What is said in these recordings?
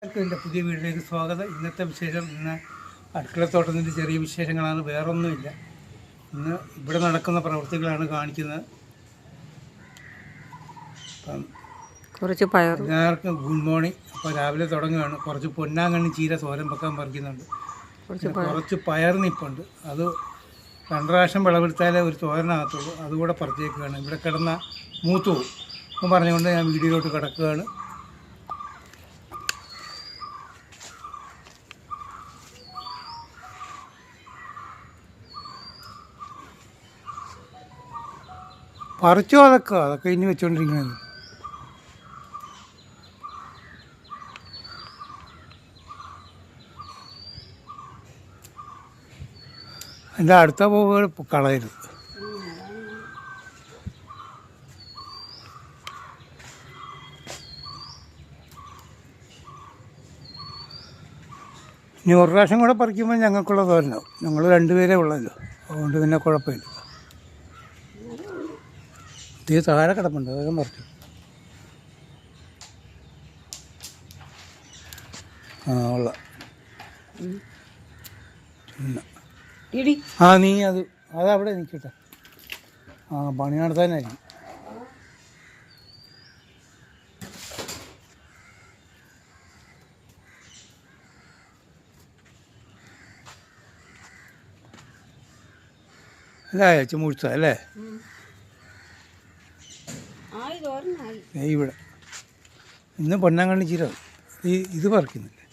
എൻ്റെ പുതിയ വീട്ടിലേക്ക് സ്വാഗതം. ഇന്നത്തെ വിശേഷം ഇന്ന് അടുക്കളത്തോട്ടത്തിൻ്റെ ചെറിയ വിശേഷങ്ങളാണ്, വേറൊന്നുമില്ല. ഇന്ന് ഇവിടെ നടക്കുന്ന പ്രവൃത്തികളാണ് കാണിക്കുന്നത്. അപ്പം കുറച്ച് പയർ, എല്ലാവർക്കും ഗുഡ് മോർണിംഗ്. അപ്പോൾ രാവിലെ തുടങ്ങുകയാണ്. കുറച്ച് പൊന്നാങ്കണ്ണി ചീര തോരൻ വെക്കാൻ പറിക്കുന്നുണ്ട്. കുറച്ച് പയർ നിപ്പുണ്ട്. അത് 2 പ്രാവശ്യം വിളവെടുത്താലേ ഒരു തോരനകത്തുള്ളൂ. അതുകൂടെ പറിച്ചേക്കുകയാണ്. ഇവിടെ കിടന്ന മൂത്തു പോകും പറഞ്ഞുകൊണ്ട് ഞാൻ വീഡിയോയിലോട്ട് കിടക്കുകയാണ്. പറിച്ചോ അതൊക്കെ ഇനി വെച്ചോണ്ടിരിക്കുന്നത്. എൻ്റെ അടുത്ത പൂവുകൾ കളയരുത്. ഇനി 1 പ്രാവശ്യം കൂടെ പറിക്കുമ്പോൾ ഞങ്ങൾക്കുള്ള തോരനാവും. ഞങ്ങൾ 2 പേരേ ഉള്ളല്ലോ, അതുകൊണ്ട് പിന്നെ കുഴപ്പമില്ല. ഇത് താഴെ കിടപ്പുണ്ട്, അതൊക്കെ പറിച്ചു. ഉള്ള നീ അതവിടെ നിൽക്കട്ടെ. പണി നടത്താനായിരിക്കും. അല്ലേ ചുമുഴ്ത്ത അല്ലേ? ഇവിടെ ഇന്ന് പൊന്നാങ്കണ്ണി ചീര ഇത് പറിക്കുന്നില്ലേ?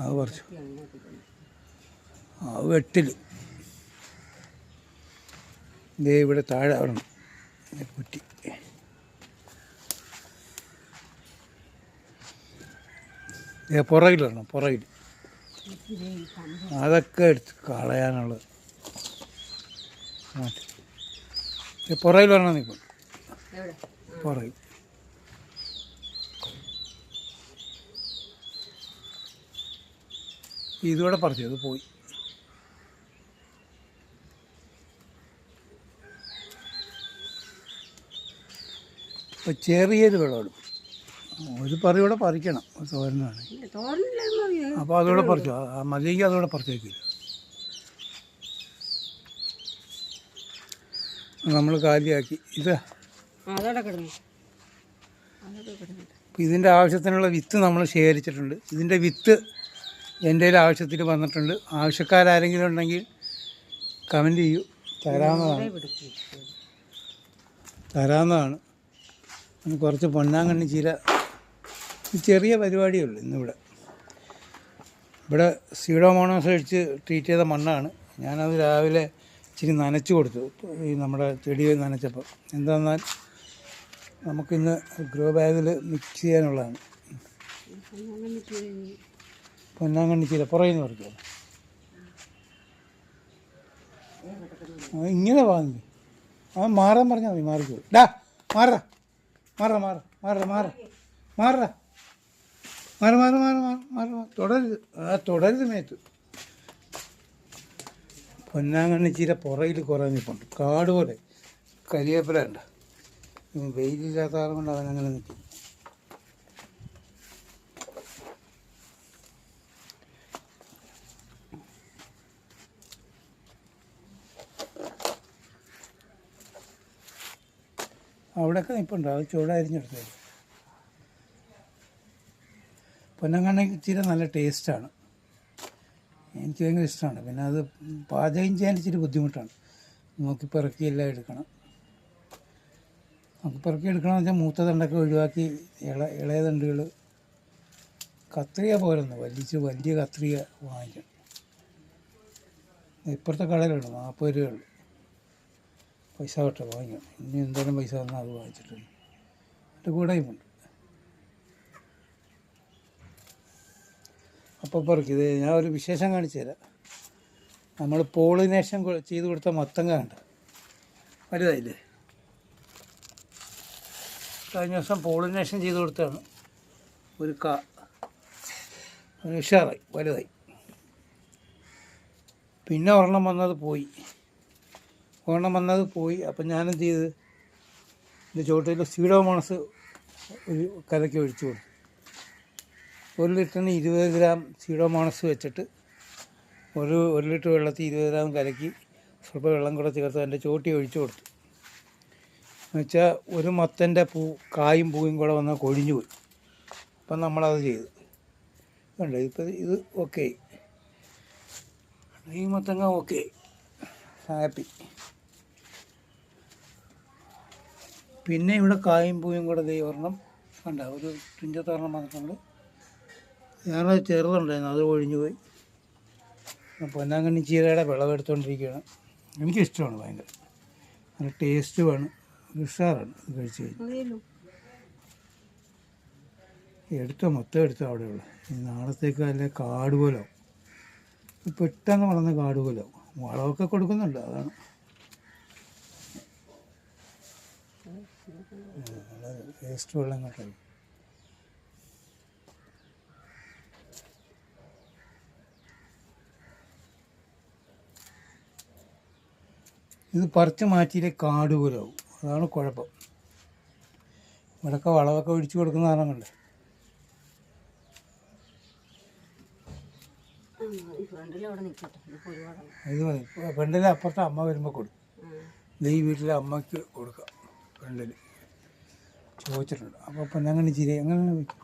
അത് പറിച്ചു. അത് വെട്ടിൽ ഇതേ ഇവിടെ താഴെ അവിടെ കുറ്റി. പുറകിൽ വരണം, പുറകിൽ അതൊക്കെ എടുത്ത് കളയാനുള്ളത്. പുറകിൽ വരണം, നിൽക്കും പുറകിൽ. ഇതുകൂടെ പറിച്ചു, അത് പോയി. ഇപ്പോൾ ചെറിയൊരു വിളവെടുപ്പ്, ഒരു പറിയൂടെ പറിക്കണം തോരനാണ്. അപ്പോൾ അതുകൂടെ പറിച്ചു, മതിയെങ്കിൽ അതുകൂടെ പറിച്ചേക്കില്ല. നമ്മൾ കാലിയാക്കി. ഇതിൻ്റെ ആവശ്യത്തിനുള്ള വിത്ത് നമ്മൾ ശേഖരിച്ചിട്ടുണ്ട്. ഇതിൻ്റെ വിത്ത് എൻ്റെ ആവശ്യത്തിന് വന്നിട്ടുണ്ട്. ആവശ്യക്കാരെങ്കിലും ഉണ്ടെങ്കിൽ കമൻറ്റ് ചെയ്യൂ, തരാവുന്നതാണ്. കുറച്ച് പൊന്നാങ്കണ്ണി ചീര ചെറിയ പരിപാടിയേ ഉള്ളൂ ഇന്നിവിടെ. ഇവിടെ സീഡോമോണോസ് അടിച്ച് ട്രീറ്റ് ചെയ്ത മണ്ണാണ്. ഞാനത് രാവിലെ ഇച്ചിരി നനച്ച് കൊടുത്തു, ഈ നമ്മുടെ ചെടി നനച്ചപ്പോൾ. എന്താന്നാൽ നമുക്കിന്ന് ഗ്രോ ബാഗിൽ മിക്സ് ചെയ്യാനുള്ളതാണ്. പൊന്നാങ്കണ്ണി ചീര പുറകിൽ പറിക്കുക. ഇങ്ങനെ വാങ്ങി മാറാൻ പറഞ്ഞാൽ മതി, മാറിക്കോളൂ. മാറാ മാറാ മാറാ മാറാ മാറാ മാറാ മാറി മാറി മാറി മാറി മാറി തുടരുത്, തുടരുത് മേത്ത്. പൊന്നാങ്കണ്ണി ചീര പുറകിൽ കുറേ നിൽപ്പുണ്ട്, കാട് പോലെ. കരിവേപ്പില ഉണ്ട്. വെയിലില്ലാത്ത ആളും കൊണ്ട് അവനങ്ങനെ നിൽക്കും. അവിടെയൊക്കെ നിൽപ്പുണ്ട്, അത് ചൂടായിരിഞ്ഞെടുത്തത്. പൊന്നാങ്കണ്ണി ചീര നല്ല ടേസ്റ്റാണ്, എനിക്ക് ഭയങ്കര ഇഷ്ടമാണ്. പിന്നെ അത് പാചകം ചെയ്യാൻ ഇച്ചിരി ബുദ്ധിമുട്ടാണ്. നോക്കിപ്പിറക്കി എല്ലാം എടുക്കണം. നോക്കിപ്പിറക്കി എടുക്കണമെന്ന് വെച്ചാൽ മൂത്ത തണ്ടൊക്കെ ഒഴിവാക്കി ഇളയ തണ്ടുകൾ കത്രിക പോരുന്നു വലിയ കത്രിക വാങ്ങിക്കണം. ഇപ്പുറത്തെ കടയിലുണ്ട്, 40 രൂപയുള്ളൂ. പൈസ കൊട്ട വാങ്ങിക്കണം. ഇനി എന്തായാലും പൈസ തന്നാൽ അത് വാങ്ങിച്ചിട്ടുണ്ട്. എൻ്റെ കൂടെയുമുണ്ട്. അപ്പോൾ പറക്കിത് ഞാൻ ഒരു വിശേഷം കാണിച്ചു തരാം. നമ്മൾ പോളിനേഷൻ ചെയ്ത് കൊടുത്ത മത്തങ്ങ ഉണ്ട്, വലുതായില്ലേ? കഴിഞ്ഞ ദിവസം പോളിനേഷൻ ചെയ്ത് കൊടുത്താണ്. ഒരു ഉഷാറായി, വലുതായി. പിന്നെ ഒരെണ്ണം വന്നത് പോയി. ഒരെണ്ണം വന്നത് പോയി. അപ്പം ഞാനെന്ത് ചെയ്ത് ഇതിൻ്റെ ചുവട്ടിൽ സീഡോമോണസ് ഒരു കലക്കി ഒഴിച്ചു കൊടുത്തു. 1 ലിറ്ററിന് 20 ഗ്രാം സീഡോമോണസ് വെച്ചിട്ട് ഒരു ലിറ്റർ വെള്ളത്തിൽ 20 ഗ്രാം കലക്കി സ്വല്പം വെള്ളം കൂടെ ചേർത്ത് അതിൻ്റെ ചോട്ടി ഒഴിച്ചു കൊടുത്തു. എന്നുവെച്ചാൽ ഒരു മത്തൻ്റെ കായും പൂവും കൂടെ വന്നാൽ കൊഴിഞ്ഞു പോയി. അപ്പം നമ്മളത് ചെയ്തു. കണ്ടോ ഇപ്പം ഇത് ഓക്കെ, ഈ മത്തങ്ങ ഓക്കെ, ഹാപ്പി. പിന്നെ ഇവിടെ കായും പൂവും കൂടെ ഒരെണ്ണം കണ്ട ഒരു തുഞ്ചത്തൊരെണ്ണം വന്നിട്ടുണ്ട്. ഞാനത് ചെറുതുണ്ടായിരുന്നു, അത് ഒഴിഞ്ഞു പോയി. പൊന്നാങ്കണ്ണി ചീരയുടെ വിളവെടുത്തുകൊണ്ടിരിക്കുകയാണ്. എനിക്കിഷ്ടമാണ് ഭയങ്കര, നല്ല ടേസ്റ്റുമാണ്, ഉഷാറാണ് ഇത് കഴിച്ച് കഴിഞ്ഞു. മൊത്തം എടുത്തോ അവിടെയുള്ള നാളത്തേക്ക് നല്ല കാട് പോലാവും, പെട്ടെന്ന് വളർന്ന കാട് പോലാവും. വളമൊക്കെ കൊടുക്കുന്നുണ്ട്, അതാണ്. വേസ്റ്റ് വെള്ളം കേട്ടോ. ഇത് പറിച്ച് മാറ്റിയില്ലേ കാട് പോലാവും, അതാണ് കുഴപ്പം. ഇവിടെയൊക്കെ വളമൊക്കെ ഒഴിച്ചു കൊടുക്കുന്ന കാരണം കണ്ടേ. ഇത് മതി. ഫ്രണ്ടിലെ അപ്പുറത്തെ അമ്മ വരുമ്പോൾ കൊടുക്കും. ഈ വീട്ടിലെ അമ്മയ്ക്ക് കൊടുക്കാം. ഫ്രണ്ടിൽ ചോദിച്ചിട്ടുണ്ട്. അപ്പോൾ പൊന്നാങ്കണ്ണി ചീര എങ്ങനെ വയ്ക്കും?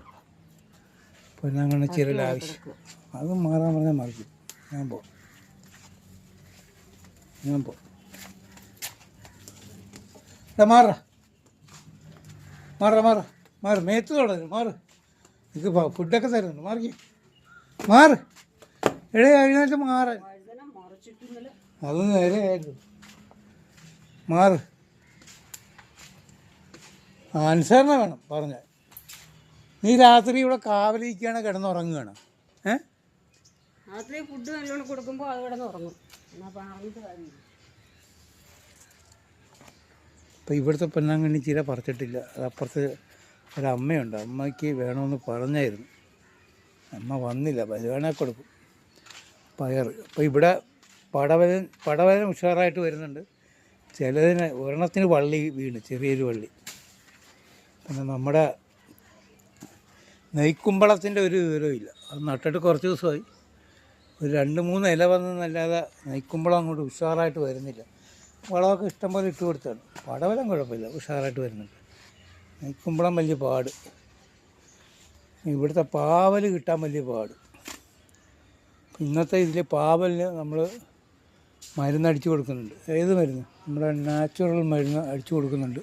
പൊന്നാങ്കണ്ണി ചീരയുടെ ആവശ്യം അത് മാറാൻ പറഞ്ഞാൽ മറിക്കും. ഞാൻ പോ മാറ മേത്ത് തുടരും. മാറ്, ഇത് ഫുഡൊക്കെ തരുന്നുണ്ട്. മാറ് എഴുന്നേറ്റ് മാറാൻ. അത് നേരെ ആയിരുന്നു. മാറ്, അനുസരണ വേണം പറഞ്ഞാൽ. നീ രാത്രി ഇവിടെ കാവലിരിക്കുകയാണ്, കിടന്നുറങ്ങുകയാണ്. രാത്രി ഫുഡ് നല്ലോണം കൊടുക്കുമ്പോൾ അത് കിടന്നുറങ്ങും. ഇപ്പം ഇവിടുത്തെ പൊന്നാങ്കണ്ണി ചീര പറിച്ചിട്ടില്ല. അതപ്പുറത്ത് ഒരമ്മയുണ്ട്, അമ്മയ്ക്ക് വേണമെന്ന് പറഞ്ഞായിരുന്നു. അമ്മ വന്നില്ല, വരുവാണെങ്കിൽ കൊടുക്കും. പയർ അപ്പോൾ ഇവിടെ പടവലൻ ഉഷാറായിട്ട് വരുന്നുണ്ട്. ചിലതിന് ഒരെണ്ണത്തിന് വള്ളി വീണ്, ചെറിയൊരു വള്ളി. പിന്നെ നമ്മുടെ നെയ്ക്കുമ്പളത്തിൻ്റെ ഒരു വിവരവും ഇല്ല. അത് നട്ടിട്ട് കുറച്ച് ദിവസമായി. ഒരു 2-3 ഇല വന്നല്ലാതെ നെയ്ക്കുമ്പളം അങ്ങോട്ട് ഉഷാറായിട്ട് വരുന്നില്ല. വളമൊക്കെ ഇഷ്ടംപോലെ ഇട്ട് കൊടുത്താണ്. പടവലം കുഴപ്പമില്ല, ഉഷാറായിട്ട് വരുന്നുണ്ട്. നെയ്ക്കുമ്പളം വലിയ പാട്. ഇവിടുത്തെ പാവൽ കിട്ടാൻ വലിയ പാട്. ഇന്നത്തെ ഇതിൽ പാവലിന് നമ്മൾ മരുന്ന് അടിച്ചു കൊടുക്കുന്നുണ്ട്. ഏത് മരുന്ന്? നമ്മുടെ നാച്ചുറൽ മരുന്ന് അടിച്ചു കൊടുക്കുന്നുണ്ട്.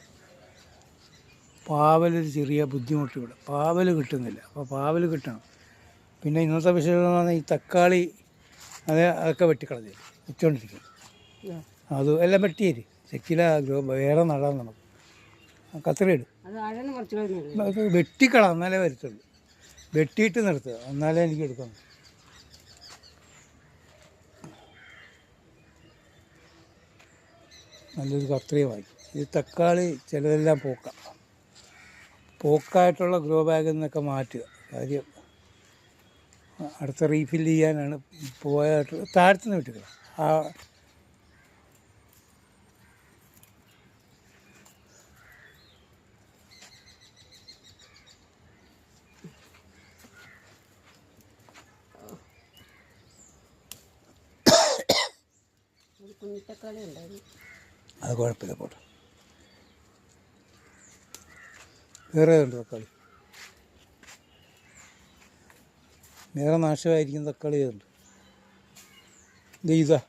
പാവലൊരു ചെറിയ ബുദ്ധിമുട്ട് ഇവിടെ, പാവൽ കിട്ടുന്നില്ല. അപ്പോൾ പാവൽ കിട്ടണം. പിന്നെ ഇന്നത്തെ വിഷയം എന്ന് പറഞ്ഞാൽ ഈ തക്കാളി അതൊക്കെ വെട്ടിക്കളഞ്ഞു വെച്ചുകൊണ്ടിരിക്കും. അത് എല്ലാം വെട്ടിയേര് ചെക്കില വേറെ നടാൻ നമുക്ക് കത്തിരിയിട്. അത് വെട്ടിക്കളാം, എന്നാലേ വരത്തുള്ളൂ. വെട്ടിയിട്ട് നിർത്തുക, എന്നാലേ എനിക്ക് എടുക്കാം. നല്ലൊരു കത്രിക വാങ്ങി. ഈ തക്കാളി ചിലതെല്ലാം പോക്കായിട്ടുള്ള ഗ്രോ ബാഗിൽ നിന്നൊക്കെ മാറ്റുക. കാര്യം അടുത്ത റീഫില്ല് ചെയ്യാനാണ്. പോയിട്ട് താഴത്തുനിന്ന് വിട്ടുകളാം. കുഞ്ഞിത്തക്കാളി ഉണ്ടായിരുന്നു, അത് കുഴപ്പമില്ല, പോട്ടെ. വേറെ ഉണ്ട് തക്കാളി, വേറെ നാശമായിരിക്കും തക്കാളി ഉണ്ട്. ഇതാ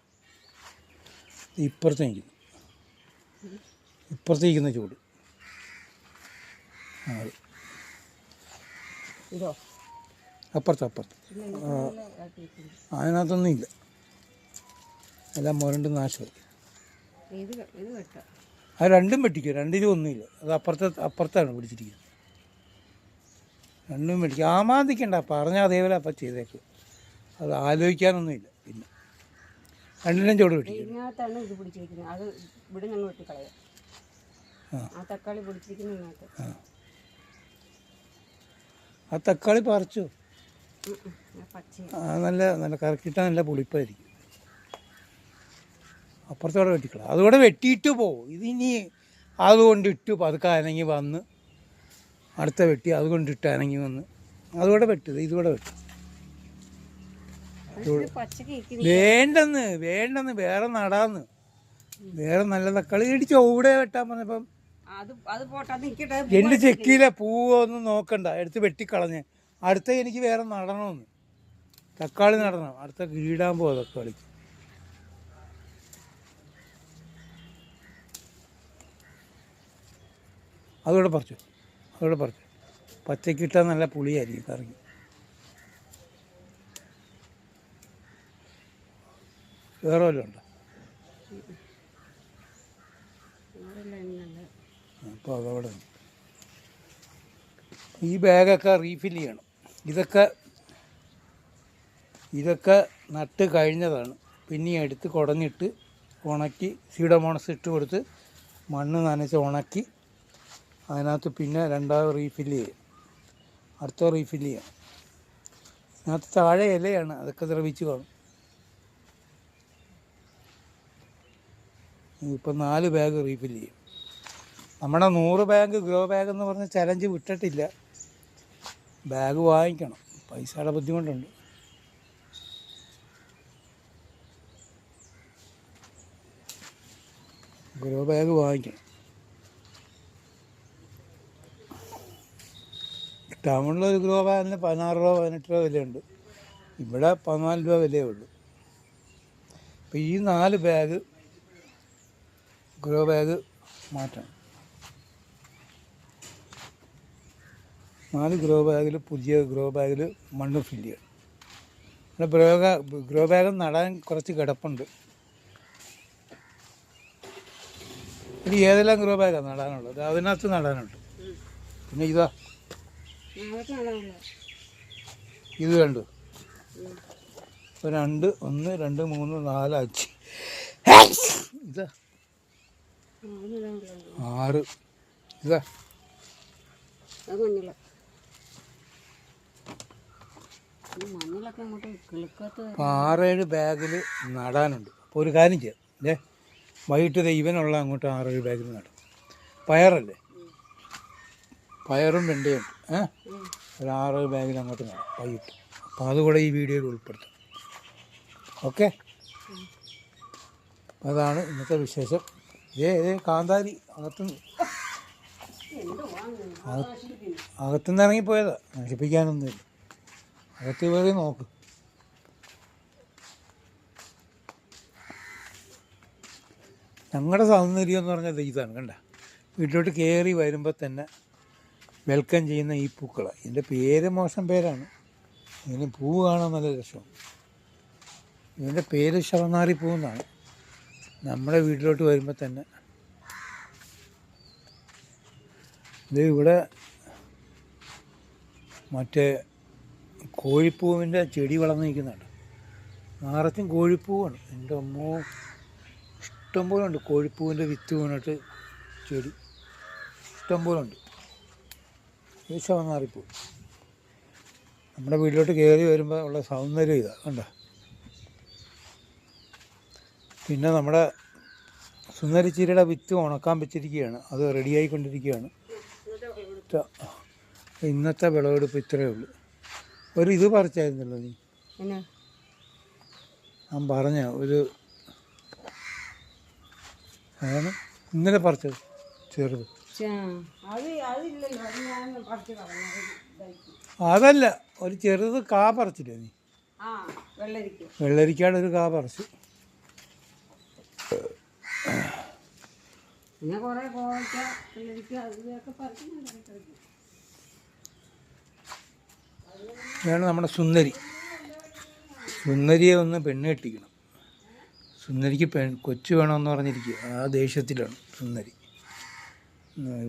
ഇപ്പുറത്തേക്കുന്ന ചൂട്. അപ്പുറത്ത് അതിനകത്തൊന്നും ഇല്ല, എല്ലാം മുരണ്ട് നാശമായി. അത് രണ്ടും വെട്ടിക്കും, രണ്ടിലും ഒന്നുമില്ല. അത് അപ്പുറത്താണ് പിടിച്ചിരിക്കുന്നത്. രണ്ടും വെട്ടിക്കും. ആമാന്തിക്കണ്ട, പറഞ്ഞാൽ അതേപോലെ അപ്പം ചെയ്തേക്കും. അത് ആലോചിക്കാനൊന്നുമില്ല. പിന്നെ രണ്ടിനും ചുവട് വെട്ടിക്കും. ആ തക്കാളി പറിച്ചു. നല്ല കറക്കിട്ടാൽ നല്ല പുളിപ്പായിരിക്കും. അപ്പുറത്തോടെ വെട്ടിക്കള. അതുകൂടെ വെട്ടിയിട്ട് പോകും. ഇതിനി അതുകൊണ്ടിട്ട് പതുക്കെ അനങ്ങി വന്ന് അടുത്ത വെട്ടി അതുകൊണ്ടിട്ട് അനങ്ങി വന്ന് അതുകൂടെ വെട്ടത് ഇതുകൂടെ വെട്ടും. വേണ്ടെന്ന് വേറെ നടാന്ന്, വേറെ നല്ല തക്കാളി ഇടിച്ച് ഇവിടെ വെട്ടാൻ പറഞ്ഞപ്പം എൻ്റെ ചെക്കിയിലെ പൂവൊന്നും നോക്കണ്ട, എടുത്ത് വെട്ടിക്കളഞ്ഞ് അടുത്ത എനിക്ക് വേറെ നടണമെന്ന്. തക്കാളി നടണം, അടുത്ത കീടാൻ പോവാ തക്കാളിക്ക്. അതുകൂടെ പറിച്ചു, പച്ചക്കിട്ടാൽ നല്ല പുളിയായിരിക്കും കറിക്ക്. വേറെ വല്ലതും ഉണ്ടോ? അപ്പോൾ അതവിടെ ഈ ബാഗൊക്കെ റീഫിൽ ചെയ്യണം. ഇതൊക്കെ നട്ട് കഴിഞ്ഞതാണ്. പിന്നെ എടുത്ത് കുടഞ്ഞിട്ട് ഉണക്കി സീഡോമോണസ് ഇട്ട് കൊടുത്ത് മണ്ണ് നനച്ച് ഉണക്കി അതിനകത്ത് പിന്നെ രണ്ടാമത് റീഫിൽ ചെയ്യും. അടുത്ത റീഫിൽ ചെയ്യാം. അതിനകത്ത് താഴെ ഇലയാണ്, അതൊക്കെ ദ്രവിച്ച് കാണും. ഇപ്പം 4 ബാഗ് റീഫിൽ ചെയ്യും. നമ്മുടെ 100 ബാഗ് ഗ്രോ ബാഗ് എന്ന് പറഞ്ഞ ചലഞ്ച് വിട്ടിട്ടില്ല. ബാഗ് വാങ്ങിക്കണം, പൈസയുടെ ബുദ്ധിമുട്ടുണ്ട്. ഗ്രോ ബാഗ് വാങ്ങിക്കണം. ടൗണിലൊരു ഗ്രോ ബാഗിന് 16 രൂപ 18 രൂപ വിലയുണ്ട്. ഇവിടെ 14 രൂപ വിലയേ ഉള്ളൂ. അപ്പോൾ ഈ 4 ബാഗ് ഗ്രോ ബാഗ് മാറ്റണം. 4 ഗ്രോ ബാഗിൽ പുതിയ ഗ്രോ ബാഗിൽ മണ്ണ് ഫില്ല് ചെയ്യണം. ഇവിടെ ഗ്രോ ബാഗ് നടാൻ കുറച്ച് കിടപ്പുണ്ട്. ഇനി ഏതെല്ലാം ഗ്രോ ബാഗാണ് നടാനുള്ളത്? അതിനകത്ത് നടാനുണ്ട്. പിന്നെ ഇത് കണ്ടു. ഇപ്പോൾ 2 1 2 3 4 5 ഇതാ 6 ഇതാ 6-7 ബാഗിൽ നടാനുണ്ട്. അപ്പോൾ ഒരു കാര്യം ചെയ്യാം, വൈകിട്ട് ഇവനുള്ള അങ്ങോട്ട് 6-7 ബാഗിൽ നടും. പയറല്ലേ, പയറും വെണ്ടയുണ്ട്. ഒരു 6 ബാഗിൽ അങ്ങോട്ട് നടാം വൈകിട്ട്. അപ്പോൾ അതുകൂടെ ഈ വീഡിയോയിൽ ഉൾപ്പെടുത്താം. ഓക്കെ, അതാണ് ഇന്നത്തെ വിശേഷം. കാന്താരി അകത്തുനിന്ന് ഇറങ്ങിപ്പോയതാ, നശിപ്പിക്കാനൊന്നുമില്ല. അകത്ത് കയറി നോക്ക്. ഞങ്ങളുടെ സൗന്ദര്യം എന്ന് പറഞ്ഞാൽ ഇതാണ്, കണ്ട. വീട്ടിലോട്ട് കയറി വരുമ്പോൾ തന്നെ വെൽക്കം ചെയ്യുന്ന ഈ പൂക്കളാണ്. ഇതിൻ്റെ പേര് മോശം പേരാണ്, ഇതിന് പൂവ് കാണാൻ നല്ല രസമാണ്. ഇതിൻ്റെ പേര് ശവനാറി പൂവെന്നാണ്. നമ്മുടെ വീട്ടിലോട്ട് വരുമ്പോൾ തന്നെ ഇത് ഇവിടെ മറ്റേ കോഴിപ്പൂവിൻ്റെ ചെടി വളർന്നു നിൽക്കുന്നുണ്ട്. നിറച്ചും കോഴിപ്പൂവാണ്. എൻ്റെ അമ്മോ, ഇഷ്ടംപോലെ ഉണ്ട് കോഴിപ്പൂവിൻ്റെ വിത്ത് വീണിട്ട് ചെടി ഇഷ്ടംപോലെ ഉണ്ട്. ഇത് ശവനാറിപ്പൂ. നമ്മുടെ വീട്ടിലോട്ട് കയറി വരുമ്പോൾ ഉള്ള സൗന്ദര്യം ഇതാണ്, കണ്ടോ. പിന്നെ നമ്മുടെ സുന്ദരിച്ചീരയുടെ വിത്ത് ഉണക്കാൻ വെച്ചിരിക്കുകയാണ്, അത് റെഡിയായിക്കൊണ്ടിരിക്കുകയാണ്. ഇന്നത്തെ വിളവെടുപ്പ് ഇത്രയേ ഉള്ളൂ. ഒരു ഇത് പറിച്ചായിരുന്നല്ലോ നീ, ഞാൻ പറഞ്ഞ ഒരു ആണ് ഇന്നലെ പറിച്ചത് ചെറുത്. അതല്ല, ഒരു ചെറുത് കാ പറിച്ചില്ലേ നീ? വെള്ളരിക്കാട് ഒരു കാ പറിച്ചു. ഇതാണ് നമ്മുടെ സുന്ദരിയെ ഒന്ന് പെണ്ണ് കെട്ടിക്കണം. സുന്ദരിക്ക് കൊച്ചു വേണമെന്ന് പറഞ്ഞിരിക്കുക, ആ ദേഷ്യത്തിലാണ് സുന്ദരി.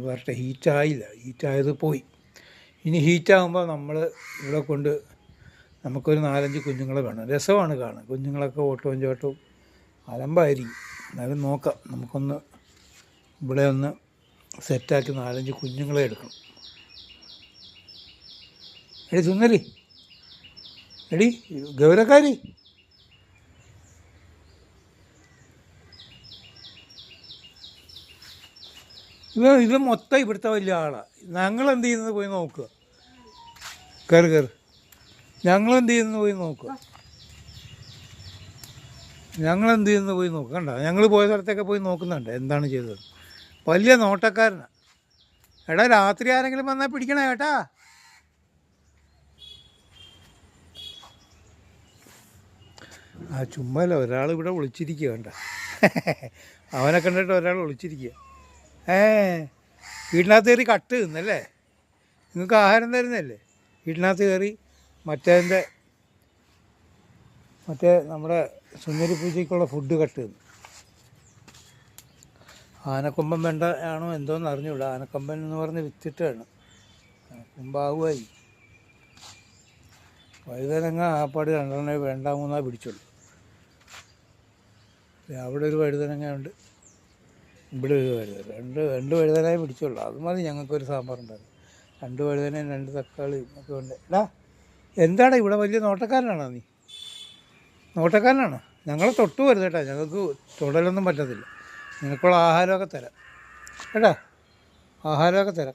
വരട്ടെ, ഹീറ്റായില്ല, ഹീറ്റായത് പോയി. ഇനി ഹീറ്റാകുമ്പോൾ നമ്മൾ ഇവിടെ കൊണ്ട് നമുക്കൊരു 4-5 കുഞ്ഞുങ്ങളെ വേണം. രസമാണ് കാണാൻ, കുഞ്ഞുങ്ങളൊക്കെ ഓട്ടവും ചോട്ടവും അലമ്പായിരിക്കും. എന്നാലും നോക്കാം, നമുക്കൊന്ന് ഇവിടെ ഒന്ന് സെറ്റാക്കി 4-5 കുഞ്ഞുങ്ങളെ എടുക്കണം. എടി സുന്ദരി, എടി ഗൗരക്കാരി, ഇത് മൊത്തം ഇവിടുത്തെ വലിയ ആളാണ്. ഞങ്ങൾ എന്ത് ചെയ്യുന്നത് പോയി നോക്കുക. കയറി ഞങ്ങൾ എന്ത് ചെയ്യുന്നത് പോയി നോക്കുക. കണ്ട, ഞങ്ങൾ പോയ സ്ഥലത്തൊക്കെ പോയി നോക്കുന്നുണ്ട് എന്താണ് ചെയ്തത്. വലിയ നോട്ടക്കാരനാണ്. എടാ, രാത്രി ആരെങ്കിലും വന്നാൽ പിടിക്കണേ കേട്ടാ. ചുമ്മാല്ല, ഒരാൾ ഇവിടെ ഒളിച്ചിരിക്കുക. കണ്ട, അവനെ കണ്ടിട്ട് ഒരാൾ ഒളിച്ചിരിക്കുക. വീട്ടിനകത്ത് കയറി കട്ട് തിന്നല്ലേ? നിങ്ങൾക്ക് ആഹാരം തരുന്നതല്ലേ? വീട്ടിനകത്ത് കയറി മറ്റേ നമ്മുടെ സുന്ദരി പൂജയ്ക്കുള്ള ഫുഡ് കട്ട് തിന്നു. ആനക്കൊമ്പൻ വേണ്ട ആണോ എന്തോന്ന് അറിഞ്ഞൂടാ. ആനക്കൊമ്പൻ എന്ന് പറഞ്ഞ് വിത്തിട്ടാണ്. കൊമ്പാവുമായി വഴുതനങ്ങ ആപ്പാട് 2 വേണ്ട 3 പിടിച്ചുള്ളൂ. അവിടെ ഒരു വഴുതനങ്ങ ഉണ്ട്, ഇവിടെ ഒരു വഴുതന, രണ്ട് വഴുതനയെ പിടിച്ചുള്ളൂ. അത് മതി ഞങ്ങൾക്കൊരു സാമ്പാറുണ്ടായിരുന്നു. 2 വഴുതനയും 2 തക്കാളിയും ഒക്കെ ഉണ്ട്. എടാ, എന്താണ് ഇവിടെ വലിയ നോട്ടക്കാരനാണോ നീ? നോട്ടക്കാരനാണ്. ഞങ്ങളെ തൊട്ട് വരുത് കേട്ടോ. ഞങ്ങൾക്ക് തൊടലൊന്നും പറ്റത്തില്ല. നിനക്കുള്ള ആഹാരമൊക്കെ തരാം കേട്ടോ. ആഹാരമൊക്കെ തരാം.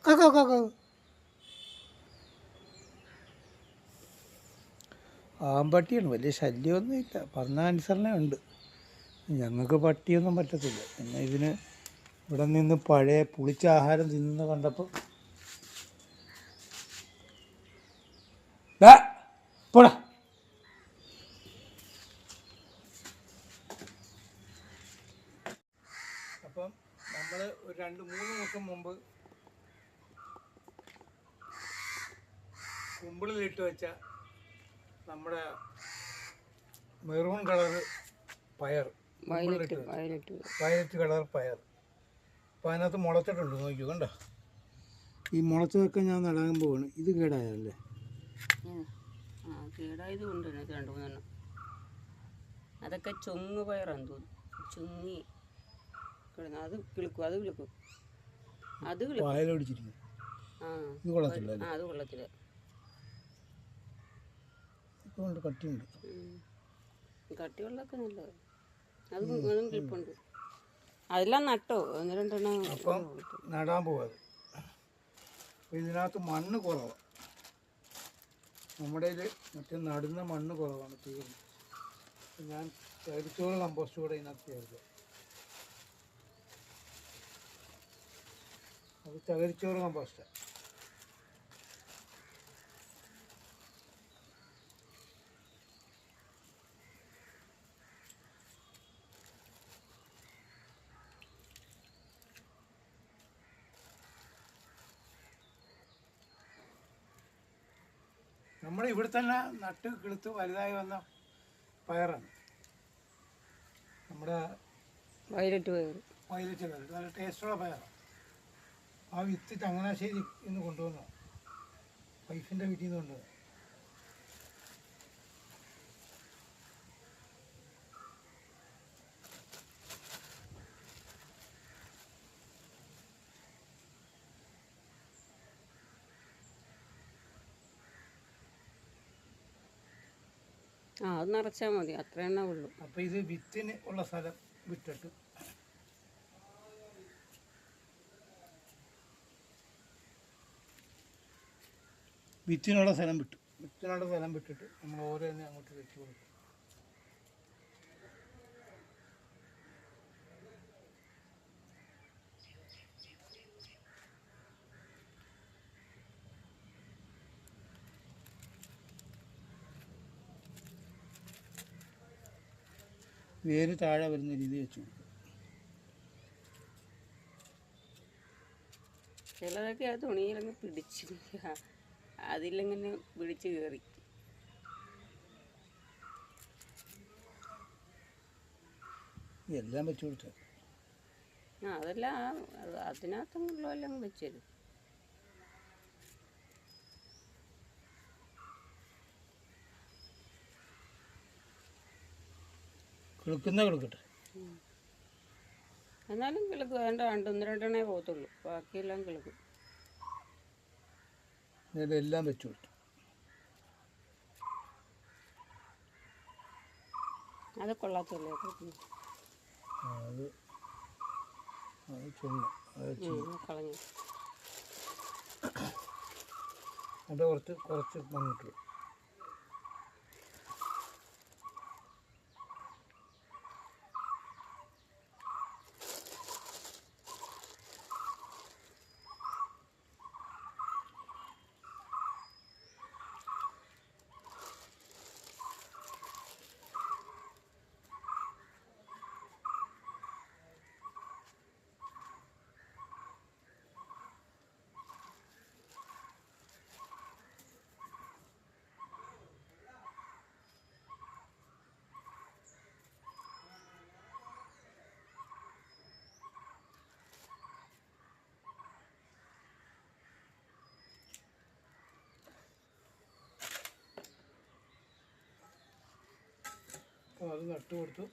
ആമ്പട്ടിയാണ്. വലിയ ശല്യമൊന്നുമില്ല, പറഞ്ഞ അനുസരണ ഉണ്ട്. ഞങ്ങൾക്ക് പട്ടിയൊന്നും പറ്റത്തില്ല. പിന്നെ ഇതിന് ഇവിടെ നിന്ന് പഴയ പുളിച്ച ആഹാരം തിന്നുന്ന കണ്ടപ്പോൾ പോടാ. അപ്പം നമ്മൾ ഒരു 2-3 ദിവസം മുമ്പ് കുമ്പിളിലിട്ട് വെച്ച നമ്മുടെ മെറൂൺ കളറ് പയർ, വയലറ്റ് കളർ പയർ. അപ്പോൾ അതിനകത്ത് മുളച്ചിട്ടുണ്ട്, നോക്കിയോ. കണ്ടോ, ഈ മുളച്ചതൊക്കെ ഞാൻ നടാൻ പോവാണ്. ഇത് കേടായല്ലേ? കേടായത് കൊണ്ട് 2-3 അതൊക്കെ ചൊങ്ങ് പയറാന്ന് തോന്നുന്നു. ചുങ്ങി കിടന്നു. അത് കിളുക്കും. പായലൊടിച്ചിരിക്കും. ഇത് കൊള്ളത്തില്ല. അത് കൊള്ളത്തില്ല. ഇതുകൊണ്ട് കട്ടിയുണ്ട്. കട്ടിയുള്ളതൊക്കെ നല്ലത്. അതും കിളിപ്പുണ്ട്. അതെല്ലാം നട്ടോ 1-2 അപ്പം നടാൻ പോവാത്. ഇതിനകത്ത് മണ്ണ് കുറവാണ്. നമ്മുടെ മറ്റേ നടുന്ന മണ്ണ് കുറവാണ്, തീർന്നു. ഞാൻ ചകിരിച്ചോറ് കമ്പോസ്റ്റ് കൂടെ ഇതിനകത്ത് ചേർക്കുക. അത് ചകിരിച്ചോറ് കമ്പോസ്റ്റാണ്. നമ്മുടെ ഇവിടെ തന്നെ നട്ട് കിളുത്ത് വലുതായി വന്ന പയറാണ് നമ്മുടെ വയലറ്റ് പയർ. നല്ല ടേസ്റ്റുള്ള പയറാണ്. ആ വിത്ത് ചങ്ങനാശ്ശേരി ഇന്ന് കൊണ്ടുവന്നതാണ്, വൈഫിൻ്റെ വീട്ടിൽ നിന്ന് കൊണ്ടുവന്നത്. അത് നിറച്ചാൽ മതി, അത്ര എണ്ണ ഉള്ളൂ. അപ്പോൾ ഇത് വിത്തിന് ഉള്ള സ്ഥലം വിട്ടിട്ട് വിത്തിനുള്ള സ്ഥലം വിട്ടിട്ട് നമ്മൾ ഓരോന്നെ അങ്ങോട്ട് വെച്ച് കൊടുക്കും. വേര് താഴെ വരുന്ന രീതി വെച്ച് കൊടുക്കും. ചിലതൊക്കെ ആ തുണിയിലങ്ങ് പിടിച്ച്, അതിലിങ്ങനെ പിടിച്ച് കയറി. എല്ലാം വെച്ച് കൊടുത്തത്. അതെല്ലാം അതിനകത്തുള്ളതെല്ലാം വെച്ചത്. കിളുക്കട്ടെ. എന്നാലും കിളുക്കും. വേണ്ട 1-2 പോകത്തുള്ളൂ, ബാക്കിയെല്ലാം കിളുക്കും. എല്ലാം വെച്ചു കൊടുത്തു. അത് കൊള്ളാത്തല്ലേ? അത് അത് ചുണ്ണ അത് കളഞ്ഞു. അത് കുറച്ച് മണ്ണിട്ടു. അപ്പോൾ അത് നട്ടു കൊടുത്തു.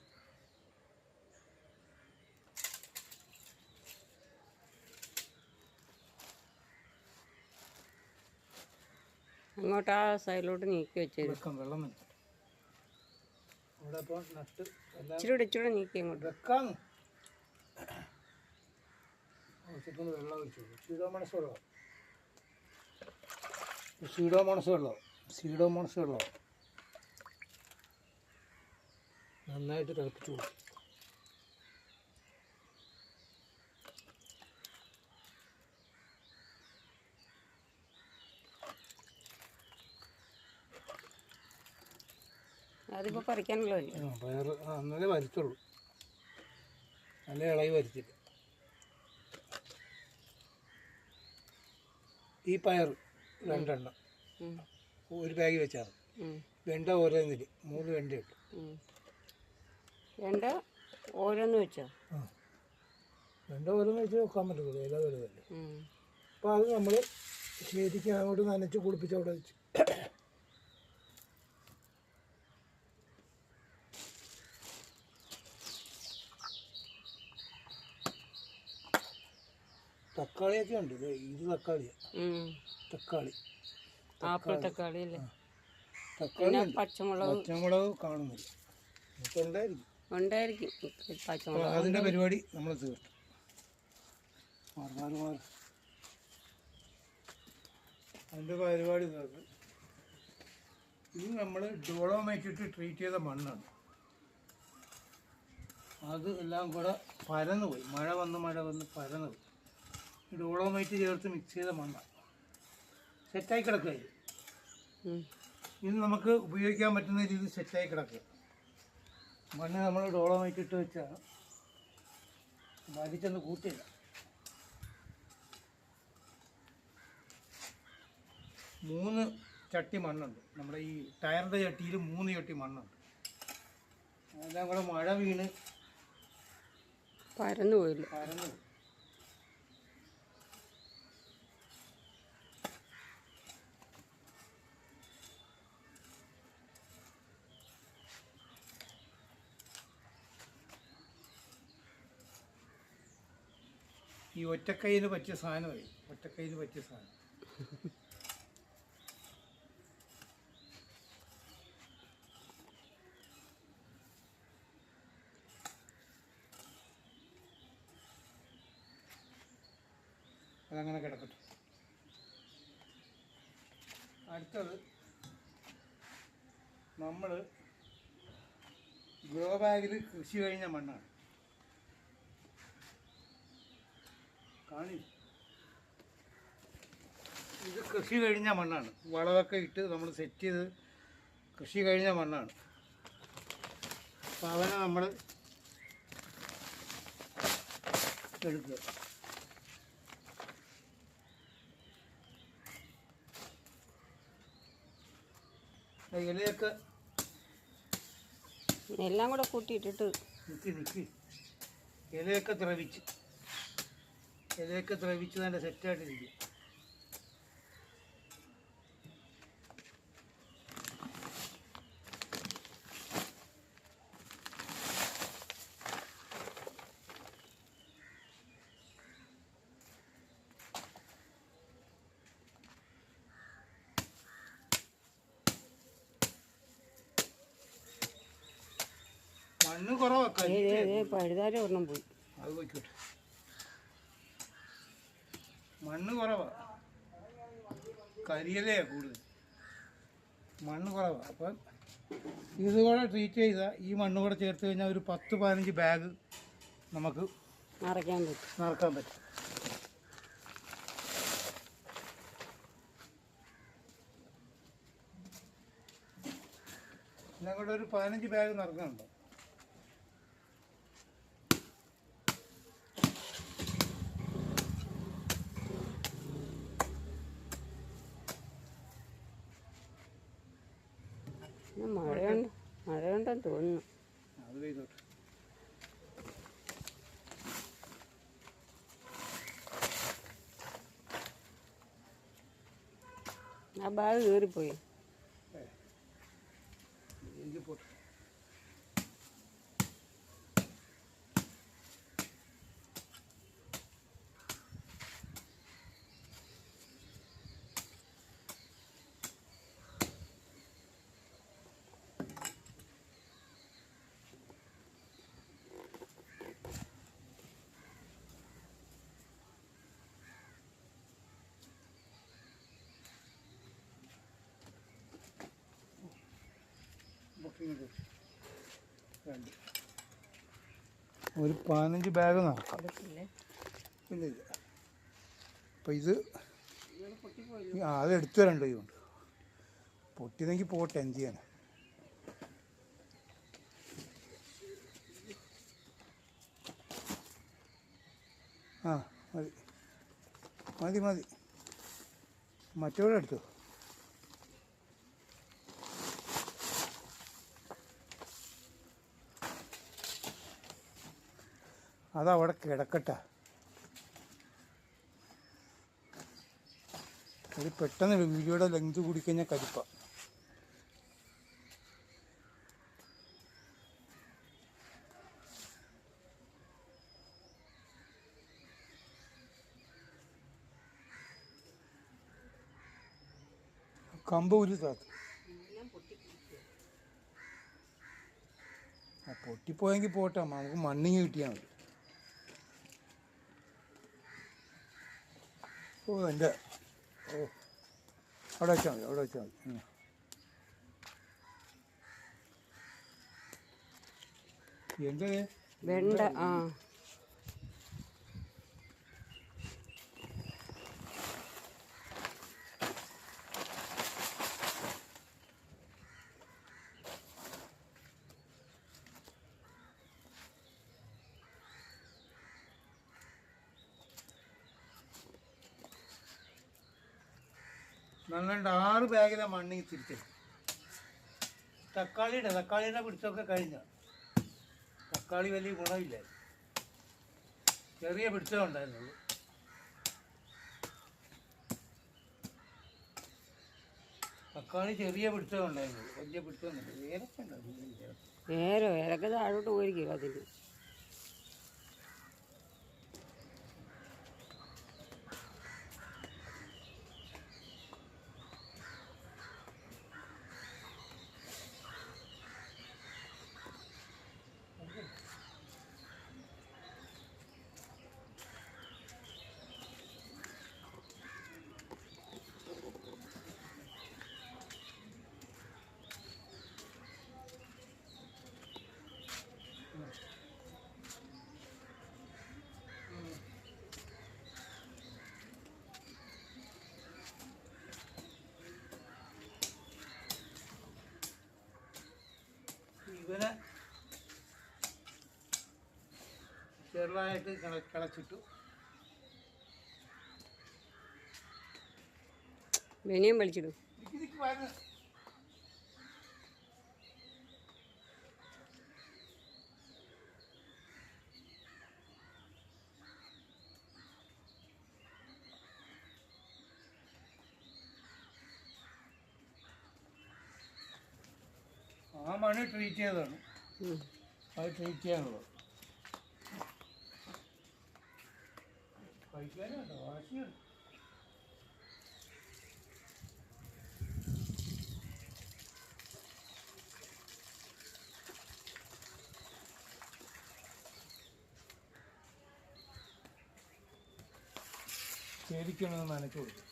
അങ്ങോട്ട് ആ സൈഡിലോട്ട് നീക്കി വെച്ചേരും. വെക്കാം, വെള്ളം വെക്കാം. ഇവിടെ അപ്പോൾ നട്ട് എല്ലാം ഇച്ചിരി നീക്കി അങ്ങോട്ട് വെക്കാം. ആവശ്യത്തിന് വെള്ളം ഒഴിച്ചു. സീഡോമോണസ് വെള്ളം നന്നായിട്ട് തിളപ്പിച്ചു കൊടുക്കും. അതിപ്പോൾ പറിക്കാനുള്ളതല്ലേ? പയർ അന്നേ വരിച്ചുള്ളൂ, നല്ല ഇളകി വരിച്ചില്ല. ഈ പയർ 2 എണ്ണം ഒരു ബാഗ് വെച്ചാൽ വെണ്ട ഓരോന്നിൽ 3 വെണ്ട ഇട്ടു. വെണ്ട ഓരോന്ന് വെച്ചോ? വെണ്ട ഓരോന്ന് വെച്ച് വെക്കാൻ പറ്റത്തില്ല, ഇല വലുതല്ലേ. അപ്പോൾ അത് നമ്മൾ ശരിക്കും അങ്ങോട്ട് നനച്ച് കുളിപ്പിച്ച് അവിടെ വെച്ച് തക്കാളിയൊക്കെ ഉണ്ട്. ഇത് തക്കാളിയാണ്. ആപ്പിൾ തക്കാളി അല്ലേ? തക്കാളി പച്ചമുളക് കാണുന്നില്ല, ഉണ്ടായിരിക്കും. പച്ചമുളക് അതിൻ്റെ പരിപാടി നമ്മൾ തീർത്തു. അതിൻ്റെ പരിപാടി തീർത്ത് ഇത് നമ്മൾ ഡോളോമൈറ്റ് ഇട്ട് ട്രീറ്റ് ചെയ്ത മണ്ണാണ്. അത് എല്ലാം കൂടെ പരന്നു പോയി, മഴ വന്ന് പരന്നു പോയി. ഡോളോമൈറ്റ് ചേർത്ത് മിക്സ് ചെയ്ത മണ്ണാണ്, സെറ്റായി കിടക്കുക. ഇത് നമുക്ക് ഉപയോഗിക്കാൻ പറ്റുന്ന രീതിയിൽ സെറ്റായി കിടക്കുക. മണ്ണ് നമ്മൾ ഡോളോമൈറ്റ് ഇട്ട് വെച്ചാൽ വലിച്ചെന്ന് കൂട്ടില്ല. 3 ചട്ടി മണ്ണുണ്ട്. നമ്മുടെ ഈ ടയറിൻ്റെ ചട്ടിയിൽ 3 ചട്ടി മണ്ണുണ്ട്. അതെല്ലാം കൂടെ മഴ വീണ് പരന്നു പോയില്ല. ഈ ഒറ്റക്കൈന് പറ്റിയ സാധനമായി, അതങ്ങനെ കിടക്കട്ടെ. അടുത്തത് നമ്മൾ ഗ്രോ ബാഗിൽ കൃഷി കഴിഞ്ഞ മണ്ണാണ്. ഇത് കൃഷി കഴിഞ്ഞ മണ്ണാണ്. വളമൊക്കെ ഇട്ട് നമ്മൾ സെറ്റ് ചെയ്ത് കൃഷി കഴിഞ്ഞ മണ്ണാണ്. അപ്പോൾ അവനെ നമ്മൾ എടുക്കുക. ഇലയൊക്കെ എല്ലാം കൂടെ കൂട്ടിയിട്ടിട്ട് നിൽക്കി ഇലയൊക്കെ ദ്രവിച്ച് നല്ല സെറ്റായിട്ടിരിക്കും. മണ്ണ് കുറവാക്കാം. പഴുതാരം ഒരെണ്ണം പോയി, അത് പോയിക്കോട്ടെ. മണ്ണ് കുറവാണ്, കരിയിലയാണ് കൂടുതൽ, മണ്ണ് കുറവാണ്. അപ്പം ഇതുകൂടെ ട്രീറ്റ് ചെയ്താൽ, ഈ മണ്ണ് കൂടെ ചേർത്ത് കഴിഞ്ഞാൽ ഒരു 10-15 ബാഗ് നമുക്ക് നിറക്കാൻ പറ്റും. എല്ലാം കൂടെ ഒരു 15 ബാഗ് നിറക്കുന്നുണ്ടോ? മഴയുണ്ടെന്ന് തോന്നുന്നു. അത് പെയ്തോട്ടെ. ആ ബാഗ് കീറിപ്പോയി. പോട്ടെ. ഒരു 15 ബാഗ് നടക്കാം. ഇല്ല ഇല്ല. അപ്പം ഇത് അതെടുത്തു തരണ്ട. ഇതുകൊണ്ട് പൊട്ടിയതെങ്കിൽ പോട്ടെ, എന്ത് ചെയ്യാൻ. ആ മതി മതി മതി. മറ്റവിടെ എടുത്തു. അതവിടെ കിടക്കട്ടെ. അത് പെട്ടെന്ന് വീഡിയോയുടെ ലെങ്ത് കൂടിക്കഴിഞ്ഞാൽ കരിപ്പ. കമ്പ് ഒരു താത്ത് പൊട്ടിപ്പോയെങ്കിൽ പോട്ടെ, നമുക്ക് മണ്ണിങ് കിട്ടിയാൽ മതി. ഓ എൻ്റെ ഓ അവിടെ വെച്ചാൽ മതി, അവിടെ വെച്ചാൽ മതി. എന്ത് വെണ്ട? ആ നന്നുണ്ട്. 6 ബാഗിലെ മണ്ണ് തിരിച്ചു. തക്കാളിയുടെ പിടിച്ചൊക്കെ കഴിഞ്ഞ. തക്കാളി വലിയ ഗുണമില്ല, ചെറിയ പിടിച്ചേ ഉണ്ടായിരുന്നുള്ളൂ. തക്കാളി ചെറിയ പിടിച്ചേ ഉണ്ടായിരുന്നുള്ളൂ, വലിയ പിടിച്ചൊന്നുമില്ല. ഏലക്ക ഉണ്ടായിരുന്നു. ഏലക്ക താഴോട്ട് പോയിരിക്കും അതിന്. ഇവനെ ചെറുതായിട്ട് കിളച്ചിട്ടു. വെനിയും വലിച്ചിടും. ആ മണ്ണ് ട്രീറ്റ് ചെയ്തതാണ്, അത് ട്രീറ്റ് ചെയ്യാനുള്ളത്. കഴിക്കാനോ വാശിയാണ്. ശരിക്കൊന്ന് നനച്ചു കൊടുക്കും.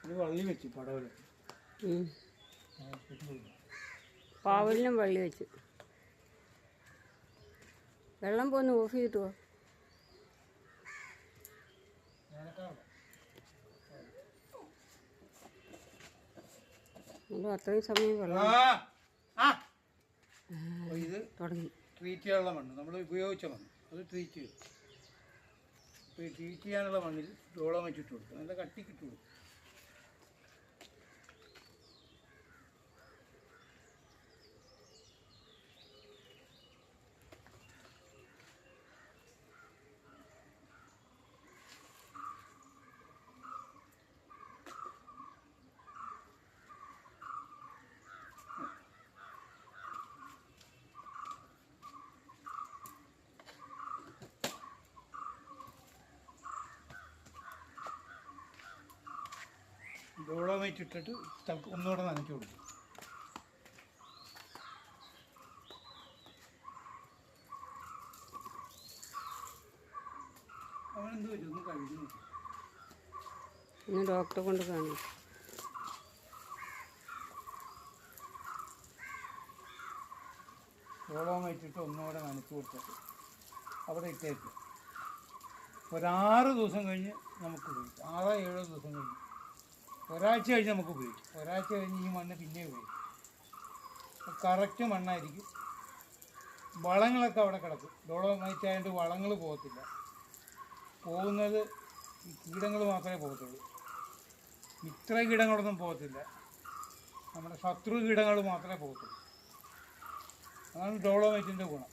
ഇത് വള്ളി വെച്ച് പടവല് പാവലിനും വള്ളി വെച്ച്. വെള്ളം പോന്ന് ഓഫ് ചെയ്തിട്ടോ? അത്രയും സമയം വെള്ളം ഇത് തുടങ്ങി. ട്രീറ്റ് ചെയ്യാനുള്ള മണ്ണ് നമ്മൾ ഉപയോഗിച്ച മണ്ണ് അത് ട്രീറ്റ് ചെയ്യും. അപ്പോൾ ഈ ട്രീറ്റ് ചെയ്യാനുള്ള മണ്ണിൽ ഡോളം വെച്ചിട്ട് കൊടുക്കും. നല്ല കട്ടിക്കിട്ട് കൊടുക്കും. ഡോളമൈറ്റ് ഇട്ടിട്ട് ഒന്നുകൂടെ നനച്ചു കൊടുക്കും. അവനെന്ത് പറ്റും? ഒന്ന് കഴിക്കുന്നു. ഇന്ന് ഡോക്ടറെ കൊണ്ട് കാണും. ഡോളമൈറ്റ് ഇട്ട് ഒന്നുകൂടെ നനച്ചു കൊടുത്തിട്ട് അവിടെ ഇട്ടേക്കും. 6 ദിവസം കഴിഞ്ഞ് നമുക്ക് ഉപയോഗിക്കാം. 6-7 ദിവസം കഴിഞ്ഞ്, ഒരാഴ്ച കഴിഞ്ഞ് നമുക്ക് ഉപയോഗിക്കും. ഒരാഴ്ച കഴിഞ്ഞ് ഈ മണ്ണ് പിന്നെ ഉപയോഗിക്കും. കറക്റ്റ് മണ്ണായിരിക്കും. വളങ്ങളൊക്കെ അവിടെ കിടക്കും. ഡോളമൈറ്റ് ആയതുകൊണ്ട് വളങ്ങൾ പോകത്തില്ല. പോകുന്നത് ഈ കീടങ്ങൾ മാത്രമേ പോകത്തുള്ളൂ. മിത്ര കീടങ്ങളൊന്നും പോകത്തില്ല. നമ്മുടെ ശത്രു കീടങ്ങൾ മാത്രമേ പോകത്തുള്ളൂ. അതാണ് ഡോളമൈറ്റിൻ്റെ ഗുണം.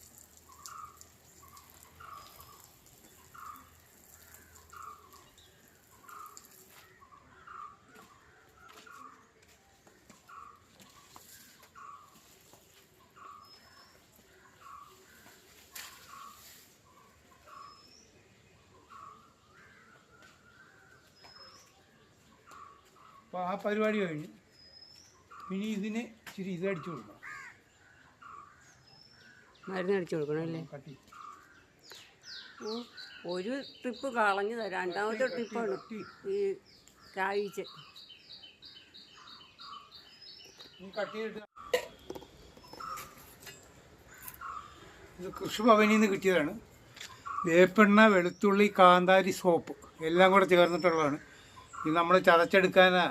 അപ്പോൾ ആ പരിപാടി കഴിഞ്ഞ് ഇനി ഇതിന് ഇച്ചിരി ഇതടിച്ചു കൊടുക്കണം. മരുന്ന് അടിച്ചു കൊടുക്കണം അല്ലേ? കട്ടി. ഒരു ട്രിപ്പ് കളഞ്ഞതാ. രണ്ടാമത്തെ ട്രിപ്പാണ് ഈ കായ്ച്ച്. കട്ടിയിട്ട് ഇത് കൃഷിഭവനിൽ നിന്ന് കിട്ടിയതാണ്. വേപ്പെണ്ണ, വെളുത്തുള്ളി, കാന്താരി, സോപ്പ് എല്ലാം കൂടെ ചേർന്നിട്ടുള്ളതാണ്. ഇത് നമ്മൾ ചതച്ചെടുക്കാനാ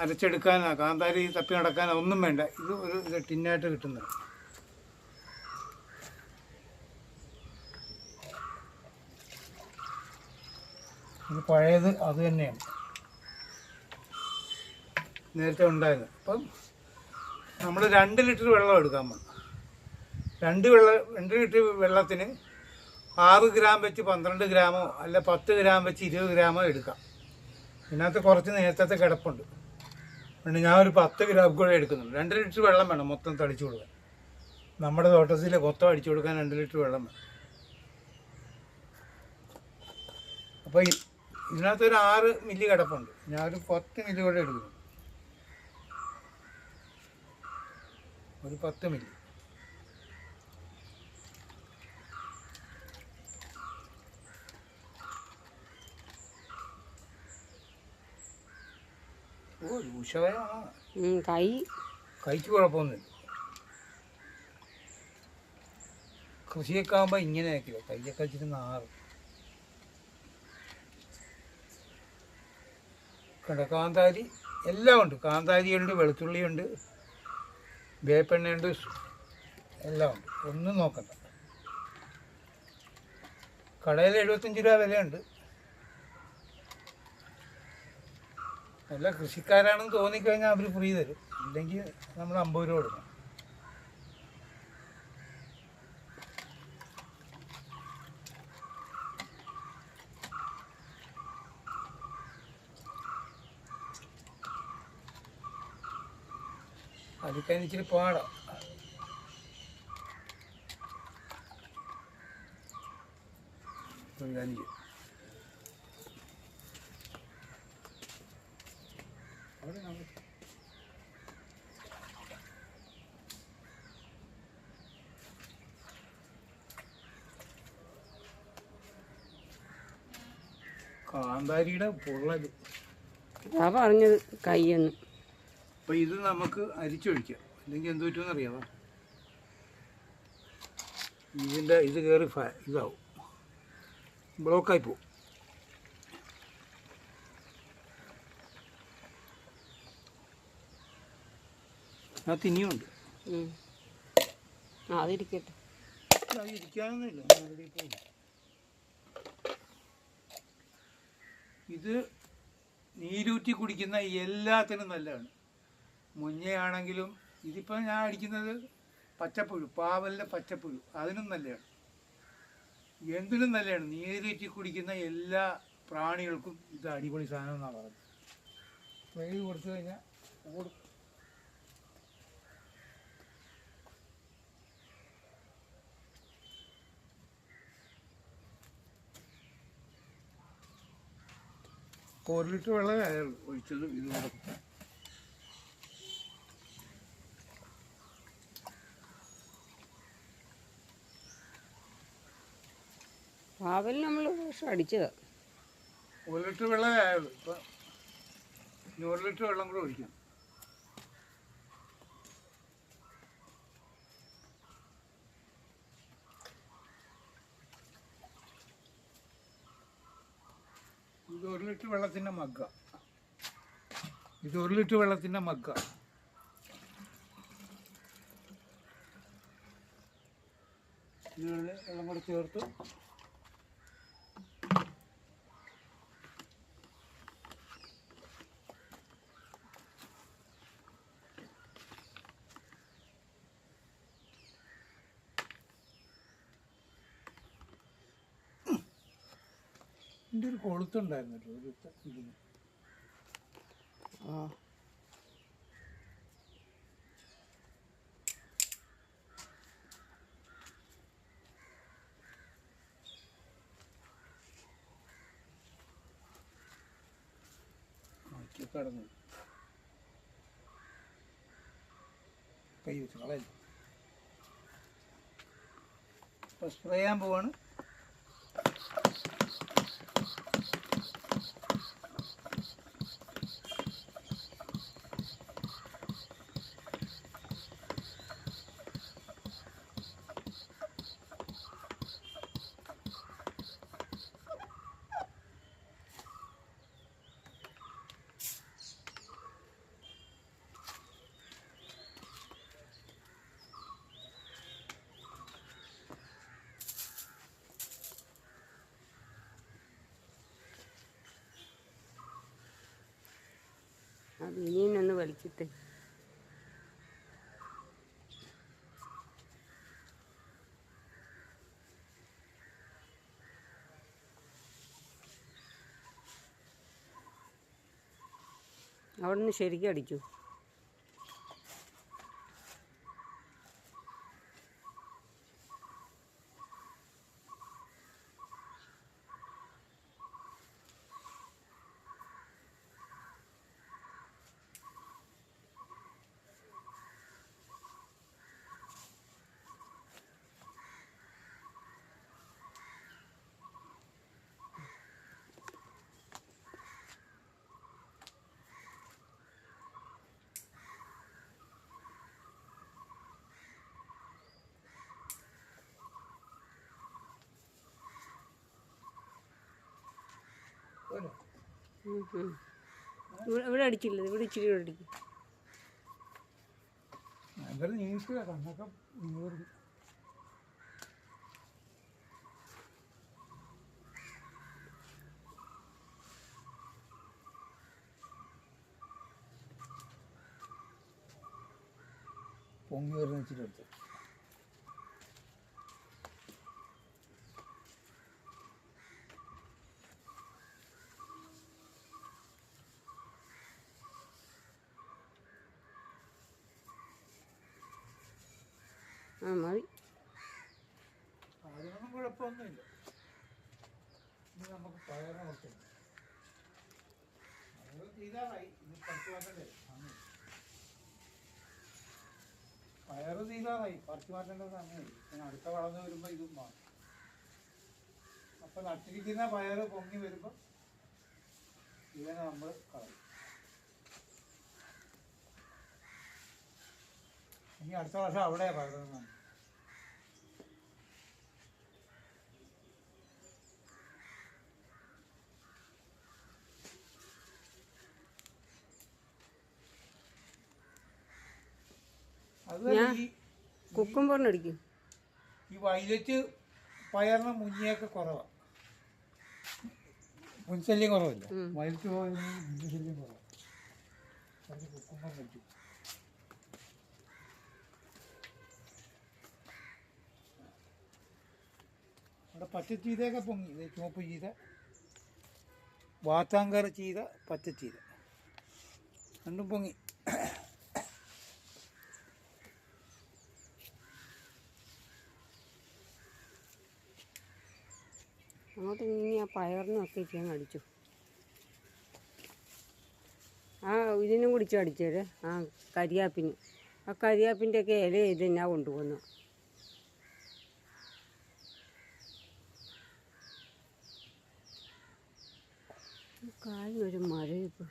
അരച്ചെടുക്കാനാ കാന്താരി തപ്പി നടക്കാനാ ഒന്നും വേണ്ട. ഇത് ഒരു ടിന്നായിട്ട് കിട്ടുന്നത്. ഇത് പഴയത് അത് തന്നെയാണ്, നേരത്തെ ഉണ്ടായത്. അപ്പം നമ്മൾ 2 ലിറ്റർ വെള്ളം എടുക്കാൻ പോകും. 2 ലിറ്റർ വെള്ളത്തിന് 6 ഗ്രാം വെച്ച് 12 ഗ്രാമോ അല്ല 10 ഗ്രാം വെച്ച് 20 ഗ്രാമോ എടുക്കാം. ഇതിനകത്ത് കുറച്ച് നേരത്തെ കിടപ്പുണ്ട്. അതുകൊണ്ട് ഞാൻ ഒരു 10 ഗ്രാം കൂടെ എടുക്കുന്നുണ്ട്. 2 ലിറ്റർ വെള്ളം വേണം മൊത്തം തളിച്ചു കൊടുക്കാൻ. നമ്മുടെ തോട്ടത്തിൽ മൊത്തം അടിച്ചു കൊടുക്കാൻ 2 ലിറ്റർ വെള്ളം വേണം. അപ്പോൾ ഇതിനകത്തൊരു 6 മില്ലി കിടപ്പുണ്ട്. ഞാനൊരു 10 മില്ലി കൂടെ എടുക്കുന്നു. ഒരു 10 മില്ലി. ഓ രൂക്ഷമായാണ്. കൈക്ക് കുഴപ്പമൊന്നുമില്ല. കൃഷിയൊക്കെ ആകുമ്പോൾ ഇങ്ങനെയൊക്കെയോ കൈയൊക്കെ വെച്ചിട്ട് നാറും. കാന്താരി എല്ലാം ഉണ്ട്. കാന്താരിയുണ്ട്, വെളുത്തുള്ളിയുണ്ട്, വേപ്പെണ്ണയുണ്ട്, എല്ലാം ഉണ്ട്. ഒന്നും നോക്കണ്ട. കടയിൽ 75 രൂപ വിലയുണ്ട്. എല്ലാ കൃഷിക്കാരാണെന്ന് തോന്നിക്കഴിഞ്ഞാൽ അവർ ഫ്രീ തരും. ഇല്ലെങ്കിൽ നമ്മൾ 50 രൂപ കൊടുക്കണം. അതൊക്കെ ഇച്ചിരി പാടാം. കാന്താരിയുടെ പൊള്ളല്. ആ പറഞ്ഞത് കയ്യെന്ന്. അപ്പം ഇത് നമുക്ക് അരിച്ചൊഴിക്കാം, അല്ലെങ്കിൽ എന്ത് പറ്റുമെന്ന് അറിയാമോ? ഇത് കയറി ഇതാവും, ബ്ലോക്കായി പോവും. അത് ഇനിയുണ്ട്. അതിരിക്കട്ടെ. അത് ഇരിക്കാനൊന്നുമില്ല. ഇത് നീരൂറ്റി കുടിക്കുന്ന എല്ലാത്തിനും നല്ലതാണ്. മുഞ്ഞയാണെങ്കിലും ഇതിപ്പോൾ ഞാൻ അടിക്കുന്നത് പച്ചപ്പുഴു, പാവലിൻ്റെ പച്ചപ്പുഴു, അതിനും നല്ലതാണ്. എന്തിനും നല്ലതാണ്. നീരൂറ്റി കുടിക്കുന്ന എല്ലാ പ്രാണികൾക്കും ഇത് അടിപൊളി സാധനം എന്നാണ് പറയുന്നത്. വെയിൽ കൊടുത്തു കഴിഞ്ഞാൽ ഓടും. ഇപ്പോൾ 1 ലിറ്റർ വെള്ളമേ ആയുള്ളൂ ഒഴിച്ചത്. ഇതുകൊണ്ട് പാവൽ നമ്മൾ അടിച്ചതാ. 1 ലിറ്റർ വെള്ളമേ ആയുള്ളൂ. ഇപ്പം 100 ലിറ്റർ വെള്ളം കൂടെ ഒഴിക്കാം. ഇത് 1 ലിറ്റർ വെള്ളത്തിൻ്റെ മഗ്ഗ. ഇത് 1 ലിറ്റർ വെള്ളത്തിൻ്റെ മഗ്ഗ. ഇത് വെള്ളം കൂടെ ചേർത്ത് ഇതിൻ്റെ ഒരു കൊളുത്തുണ്ടായിരുന്നല്ലോ ഇതിന്. കടന്നു കൈ വെച്ച് കളയല്ല. ഇപ്പം സ്പ്രേ ചെയ്യാൻ പോവാണ്. അത് ഇനിയൊന്ന് വലിച്ചിട്ട് അവിടെ നിന്ന് ശരിക്കും അടിച്ചു. ഇവിടെ അടിച്ചില്ല. ഇവിടെ ഇച്ചിരി കൂടെ അടിക്കും. ഭയങ്കര നീട്ടില്ല, കണ്ണൊക്കെ നീറും. പൊങ്ങി വരുന്ന ഇച്ചിരി എടുത്ത് ആ മതി. അതിനൊന്നും കുഴപ്പമൊന്നുമില്ല. ഇനി നമുക്ക് പയറിനെ കൊടുത്തില്ല. അത് തീരാറായി. ഇനി പറിച്ചു മാറ്റണ്ടേ? പയറ് തീരാറായി. പറിച്ചു മാറ്റേണ്ട സമയമായി. പിന്നെ അടുത്ത വളർന്ന് വരുമ്പോൾ ഇതും മാറും. അപ്പം നട്ടിരിക്കുന്ന പയറ് പൊങ്ങി വരുമ്പോൾ ഇതിനെ നമ്മൾ കളയും. ഇനി അടുത്ത വർഷം അവിടെയാണ് പയറുന്നത്. അത് ഈ കുക്കുംബറിനടിക്കും. ഈ വയലറ്റ് പയറിന് മുഞ്ഞയൊക്കെ കുറവാണ്. മുൻശല്യം കുറവില്ല. വയലറ്റ് പയറിന് മുൻശല്യം കുറവാണ്. അത് കുക്കുംബർ കഴിച്ചു. അവിടെ പച്ചച്ചീരയൊക്കെ പൊങ്ങി. ഇത് ചുവപ്പ് ചീര, വാത്താങ്കർ ചീര, പച്ചച്ചീര രണ്ടും പൊങ്ങി. അങ്ങോട്ട് ഇനി ആ പയറിനൊക്കെ ഇരിക്കാൻ അടിച്ചു. ആ ഇതിനും കുടിച്ചു അടിച്ചേര്. ആ കരിയാപ്പിന്. ആ കരിയാപ്പിൻ്റെയൊക്കെ ഇല ഇതെന്നാ കൊണ്ടുപോകുന്നു. കായ് ഒരു മഴ ഇപ്പോൾ.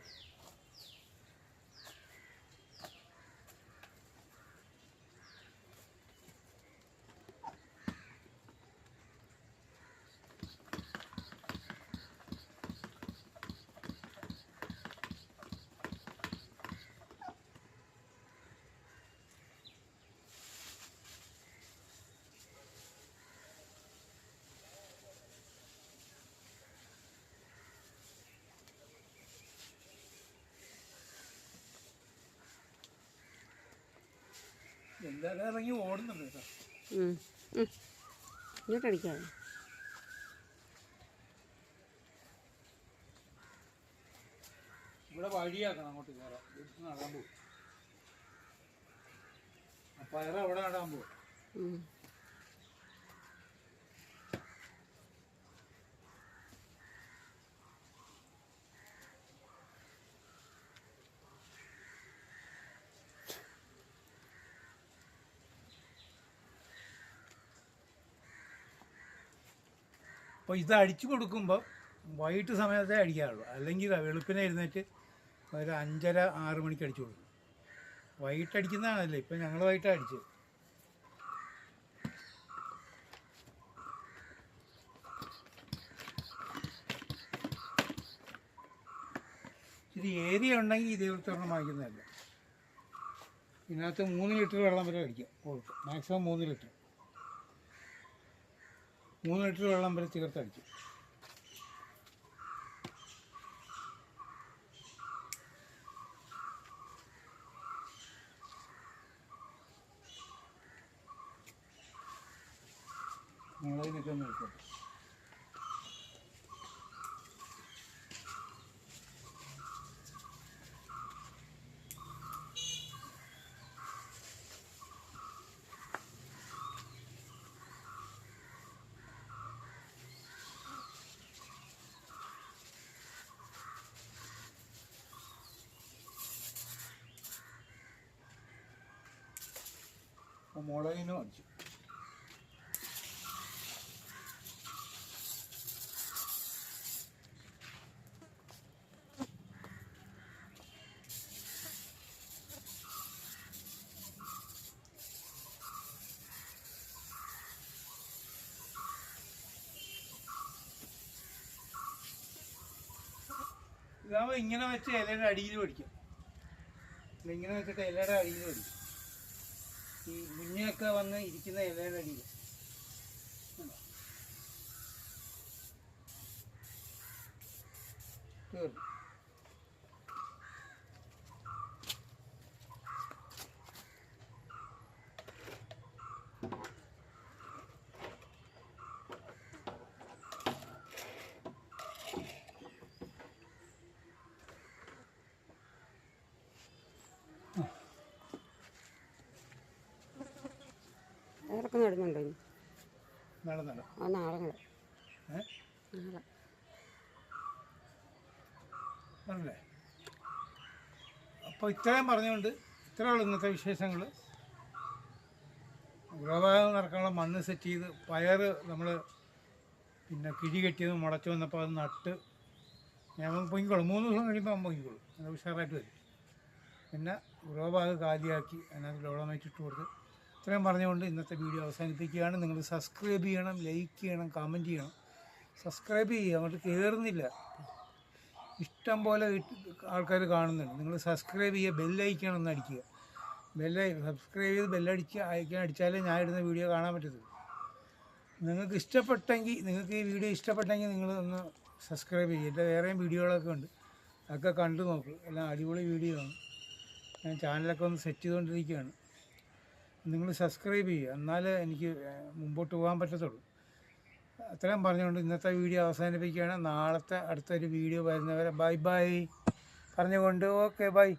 എന്തായാലും ഇറങ്ങി ഓടുന്നുണ്ട് കേട്ടോ. ഇങ്ങോട്ടടിക്കാതെ. ഇവിടെ വഴിയാക്കണം അങ്ങോട്ട് കയറാം. നടാൻ പോകും. പയർ അവിടെ നടാൻ പോകും. അപ്പോൾ ഇത് അടിച്ചു കൊടുക്കുമ്പോൾ വൈകിട്ട് സമയത്തേ അടിക്കാറുള്ളൂ. അല്ലെങ്കിൽ വെളുപ്പിനെ എഴുന്നേറ്റ് ഒരു 5:30-6 മണിക്ക് അടിച്ചു കൊടുക്കും. വൈകിട്ട് അടിക്കുന്നതാണല്ലേ. ഇപ്പം ഞങ്ങൾ വൈകിട്ട് അടിച്ചത്. ഇച്ചിരി ഏരിയ ഉണ്ടെങ്കിൽ ഇതേപോലത്തെ ഒരെണ്ണം വാങ്ങിക്കുന്നതല്ല. ഇതിനകത്ത് 3 ലിറ്റർ വെള്ളം വരെ അടിക്കാം. കൊടുക്കും. Maximum 3 litre. 3 ലിറ്റർ വെള്ളം വരെ ചേർത്തടിച്ചു. നിങ്ങളതിനൊക്കെ ഒന്ന് എടുക്കട്ടെ. മുളകിനും അടിച്ചു. ഇതാവുമ്പോൾ ഇങ്ങനെ വെച്ച് ഇലയുടെ അടിയിൽ പഠിക്കാം. ഇങ്ങനെ വെച്ചിട്ട് ഇലയുടെ അടിയിൽ പഠിക്കും. ഈ മുന്നൊക്കെ വന്ന് ഇരിക്കുന്ന ഇലയുടെ അടിയിൽ തീർന്നു. നടുന്നുണ്ടോ ഇനി? നാളെ നടാം. ആ നാളെ നടാം. ഏ നാളെ ആണല്ലേ? അപ്പോൾ ഇത്രയും പറഞ്ഞുകൊണ്ട് ഇത്രയുള്ള ഇന്നത്തെ വിശേഷങ്ങൾ. ഉറവാകം നടക്കാനുള്ള മണ്ണ് സെറ്റ് ചെയ്ത് പയർ നമ്മൾ പിന്നെ കിഴി കെട്ടിയത് മുളച്ച് വന്നപ്പോൾ അത് നട്ട് ഞാൻ പൊങ്ങിക്കോളും. 3 ദിവസം കഴിയുമ്പോൾ അവൻ പൊങ്ങിക്കോളും. അത് ഉഷാറായിട്ട് വരും. പിന്നെ ഉറവാക് കാലിയാക്കി അതിനകത്ത് ഡോളമൈറ്റ് ഇട്ട് കൊടുത്ത് ഇത്രയും പറഞ്ഞുകൊണ്ട് ഇന്നത്തെ വീഡിയോ അവസാനിപ്പിക്കുകയാണ്. നിങ്ങൾ സബ്സ്ക്രൈബ് ചെയ്യണം, ലൈക്ക് ചെയ്യണം, കമൻറ്റ് ചെയ്യണം. സബ്സ്ക്രൈബ് ചെയ്യുക, അങ്ങോട്ട് കയറുന്നില്ല. ഇഷ്ടം പോലെ ആൾക്കാർ കാണുന്നുണ്ട്. നിങ്ങൾ സബ്സ്ക്രൈബ് ചെയ്യുക, ബെല്ലൈക്കണം ഒന്ന് അടിക്കുക. സബ്സ്ക്രൈബ് ചെയ്ത് ബെല്ലടിച്ച് അടിച്ചാലേ ഞാൻ ഇടുന്ന വീഡിയോ കാണാൻ പറ്റത്തുള്ളൂ. നിങ്ങൾക്ക് ഇഷ്ടപ്പെട്ടെങ്കിൽ, നിങ്ങൾക്ക് ഈ വീഡിയോ ഇഷ്ടപ്പെട്ടെങ്കിൽ നിങ്ങൾ ഒന്ന് സബ്സ്ക്രൈബ് ചെയ്യുക. എൻ്റെ വേറെയും വീഡിയോകളൊക്കെ ഉണ്ട്, അതൊക്കെ കണ്ടു നോക്ക്. എല്ലാം അടിപൊളി വീഡിയോ ആണ്. ഞാൻ ചാനലൊക്കെ ഒന്ന് സെറ്റ് ചെയ്തുകൊണ്ടിരിക്കുകയാണ്. നിങ്ങൾ സബ്സ്ക്രൈബ് ചെയ്യുക, എന്നാലേ എനിക്ക് മുമ്പോട്ട് പോകാൻ പറ്റത്തുള്ളൂ. അത്രയും പറഞ്ഞുകൊണ്ട് ഇന്നത്തെ വീഡിയോ അവസാനിപ്പിക്കുകയാണ്. നാളത്തെ അടുത്തൊരു വീഡിയോ വരുന്നവരെ ബൈ ബൈ പറഞ്ഞുകൊണ്ട് ഓക്കെ ബൈ.